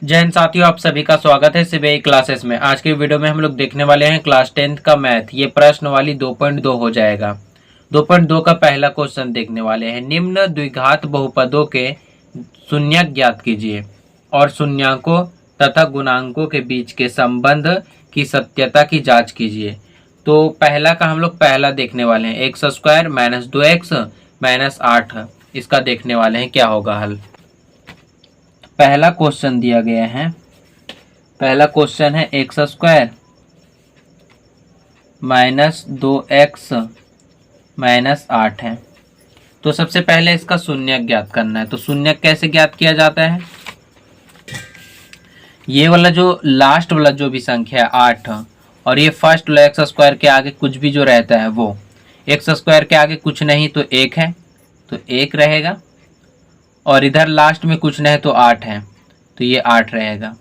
जय हिंद साथियों, आप सभी का स्वागत है सीबीआई क्लासेस में। आज के वीडियो में हम लोग देखने वाले हैं क्लास 10th का मैथ। ये प्रश्न वाली 2.2 हो जाएगा। 2.2 का पहला क्वेश्चन देखने वाले हैं। निम्न द्विघात बहुपदों के शून्यक ज्ञात कीजिए और शून्यकों तथा गुणांकों के बीच के संबंध की सत्यता की जांच कीजिए। तो पहला का हम लोग पहला देखने वाले हैं, x square minus 2x minus 8। इसका देखने वाले हैं क्या होगा हल। पहला क्वेश्चन दिया गया है, पहला क्वेश्चन है x square minus 2x minus 8 है। तो सबसे पहले इसका शून्यक ज्ञात करना है। तो शून्यक कैसे ज्ञात किया जाता है? ये वाला जो लास्ट वाला जो भी संख्या है 8 और ये फर्स्ट वाला एक्स स्क्वायर के आगे कुछ भी जो रहता है वो एक्स स्क्वायर के आगे कुछ नहीं तो 1 है, तो 1 रहेगा। और इधर लास्ट में कुछ नहीं तो 8 है, तो ये 8 रहेगा।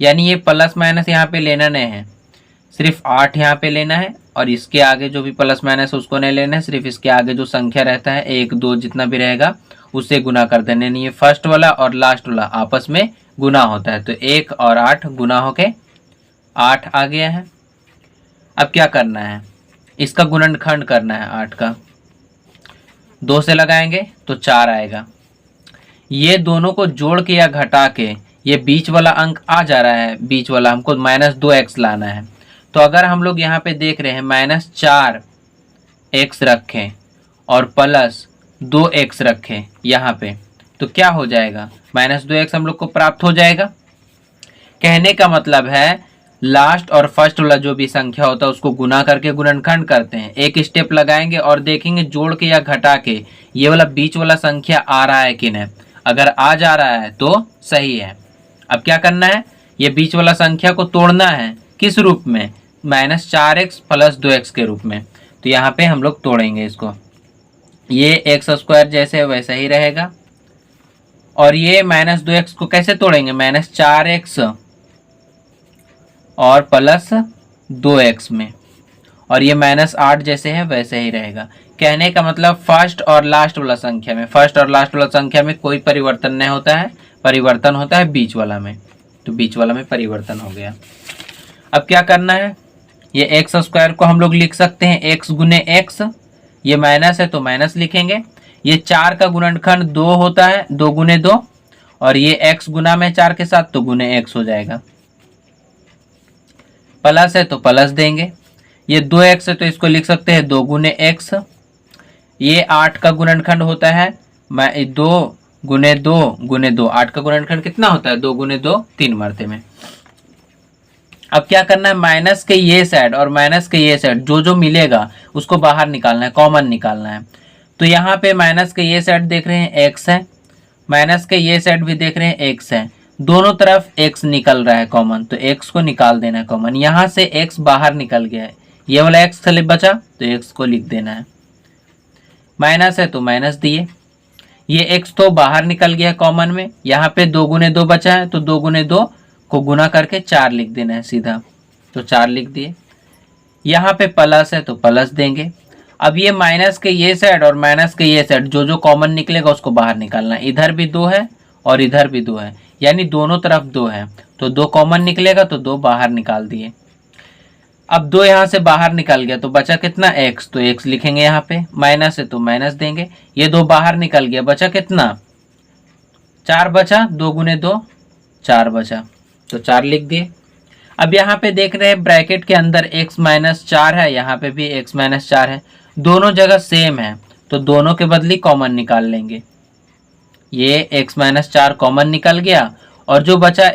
यानी ये प्लस माइनस यहाँ पे लेना नहीं है, सिर्फ 8 यहाँ पे लेना है। और इसके आगे जो भी प्लस माइनस उसको नहीं लेना है, सिर्फ इसके आगे जो संख्या रहता है 1 2 जितना भी रहेगा उससे गुना कर देना। यानी ये फर्स्ट वाला और लास्ट वाला आपस में गुना होता है, तो 1 और 8 गुना होके 8 आ गया है। अब क्या करना है, इसका गुणनखंड करना है। 8 का 2 से लगाएंगे तो 4 आएगा। ये दोनों को जोड़ के या घटा के ये बीच वाला अंक आ जा रहा है, बीच वाला हमको माइनस 2x लाना है। तो अगर हम लोग यहाँ पे देख रहे हैं माइनस 4x रखें और प्लस 2x रखें यहाँ पे, तो क्या हो जाएगा, माइनस 2x हम लोग को प्राप्त हो जाएगा। कहने का मतलब है लास्ट और फर्स्ट वाला जो भी संख्या होता है उसको गुना करके गुणनखंड करते हैं। एक स्टेप लगाएंगे और देखेंगे जोड़ के या घटा के ये वाला बीच वाला संख्या आ रहा है कि नहीं। अगर आ जा रहा है तो सही है। अब क्या करना है, ये बीच वाला संख्या को तोड़ना है। किस रूप में? माइनस 4x प्लस 2x के रूप में। तो यहाँ पे हम लोग तोड़ेंगे इसको। ये एक्स स्क्वायर जैसे वैसा ही रहेगा। और ये माइनस 2x को कैसे तोड़ेंगे, माइनस 4x और प्लस 2x में। और ये माइनस 8 जैसे है वैसे ही रहेगा। कहने का मतलब फर्स्ट और लास्ट वाला संख्या में, फर्स्ट और लास्ट वाला संख्या में कोई परिवर्तन नहीं होता है, परिवर्तन होता है बीच वाला में। तो बीच वाला में परिवर्तन हो गया। अब क्या करना है, ये एक्स स्क्वायर को हम लोग लिख सकते हैं x गुने एक्स, ये माइनस है तो माइनस लिखेंगे। ये 4 का गुणनखंड 2 होता है, 2 गुने 2, और ये x गुना में 4 के साथ तो गुने x हो जाएगा। प्लस है तो प्लस देंगे। ये 2x है तो इसको लिख सकते हैं 2 गुने x। ये 8 का गुणनखंड होता है 2 गुने 2 गुने 2। 8 का गुणनखंड कितना होता है, 2 गुने 2 3 मरते में। अब क्या करना है, माइनस के ये साइड और माइनस के ये साइड जो जो मिलेगा उसको बाहर निकालना है, कॉमन निकालना है। तो यहाँ पे माइनस के ये साइड देख रहे हैं x है, माइनस के ये साइड भी देख रहे हैं x है, दोनों तरफ x निकल रहा है कॉमन, तो x को निकाल देना है कॉमन। यहाँ से x बाहर निकल गया है, ये वाला x खाली बचा तो x को लिख देना है। माइनस है तो माइनस दिए, ये x तो बाहर निकल गया कॉमन में। यहाँ पे 2 गुने 2 बचा है तो 2 गुने 2 को गुना करके 4 लिख देना है सीधा, तो 4 लिख दिए। यहाँ पे प्लस है तो प्लस देंगे। अब ये माइनस के ये साइड और माइनस के ये साइड जो जो कॉमन निकलेगा उसको बाहर निकालना है। इधर भी 2 है और इधर भी 2 है, यानी दोनों तरफ 2 है, तो 2 कॉमन निकलेगा तो 2 बाहर निकाल दिए। अब 2 यहाँ से बाहर निकल गया तो बचा कितना, x, तो x लिखेंगे यहाँ पे। माइनस है तो माइनस देंगे। ये 2 बाहर निकल गया, बचा कितना, 4 बचा, 2 गुने 2 4 बचा, तो 4 लिख दिए। अब यहाँ पे देख रहे हैं ब्रैकेट के अंदर x माइनस 4 है, यहाँ पे भी x माइनस 4 है, दोनों जगह सेम है तो दोनों के बदली कॉमन निकाल लेंगे। ये x माइनस 4 कॉमन निकल गया और जो बचा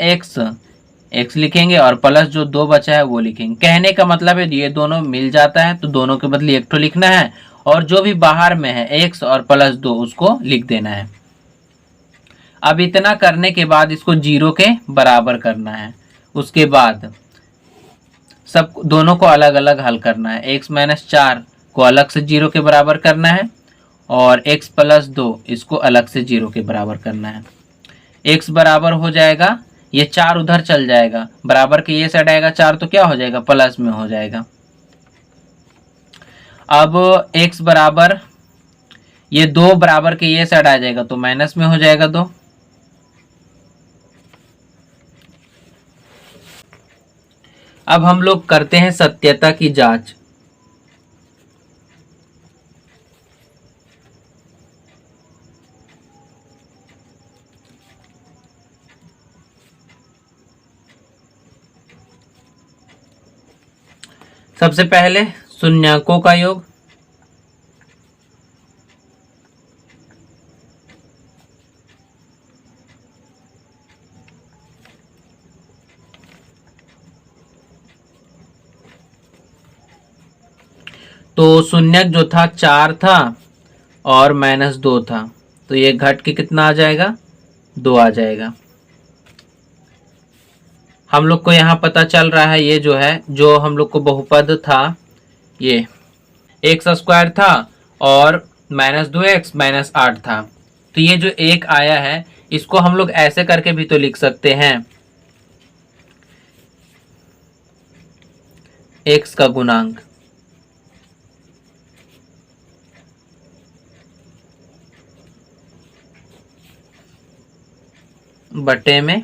x लिखेंगे और प्लस जो 2 बचा है वो लिखेंगे। कहने का मतलब है ये दोनों मिल जाता है तो दोनों के बदले 1 लिखना है, और जो भी बाहर में है x और प्लस 2 उसको लिख देना है। अब इतना करने के बाद इसको 0 के बराबर करना है। उसके बाद सब दोनों को अलग अलग हल करना है। x माइनस 4 को अलग से 0 के बराबर करना है और x प्लस 2 इसको अलग से 0 के बराबर करना है। x बराबर हो जाएगा, ये 4 उधर चल जाएगा, बराबर के ये साइड आएगा 4 तो क्या हो जाएगा, प्लस में हो जाएगा। अब x बराबर ये 2 बराबर के ये साइड आ जाएगा तो माइनस में हो जाएगा 2। अब हम लोग करते हैं सत्यता की जांच। सबसे पहले शून्यकों का योग, तो शून्यक जो था 4 था और -2 था, तो ये घट के कितना आ जाएगा, 2 आ जाएगा। हम लोग को यहाँ पता चल रहा है ये जो है, जो हम लोग को बहुपद था ये x² था और -2x -8 था, तो ये जो एक आया है इसको हम लोग ऐसे करके भी तो लिख सकते हैं, x का गुणांक बटे में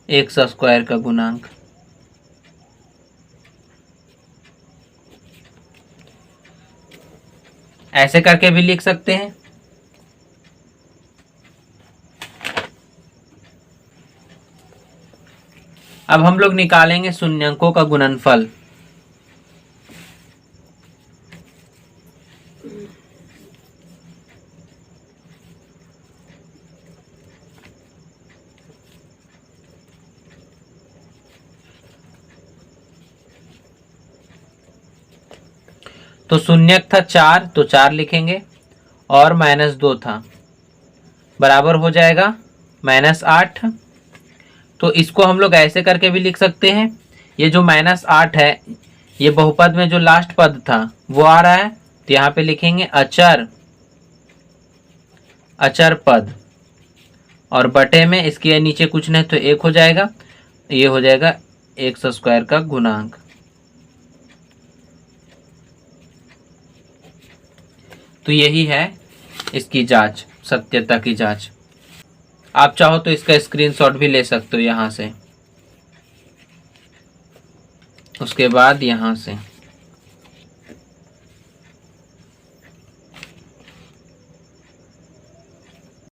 x² का गुणांक। ऐसे करके भी लिख सकते हैं। अब हम लोग निकालेंगे शून्यकों का गुणनफल। तो शून्यक था 4, तो 4 लिखेंगे और -2 था, बराबर हो जाएगा -8। तो इसको हम लोग ऐसे करके भी लिख सकते हैं, ये जो -8 है ये बहुपद में जो लास्ट पद था वो आ रहा है, तो यहाँ पे लिखेंगे अचर पद, और बटे में इसके नीचे कुछ नहीं तो 1 हो जाएगा, ये हो जाएगा x² का गुणांक। तो यही है इसकी जांच, सत्यता की जांच। आप चाहो तो इसका स्क्रीनशॉट भी ले सकते हो यहाँ से, उसके बाद यहाँ से।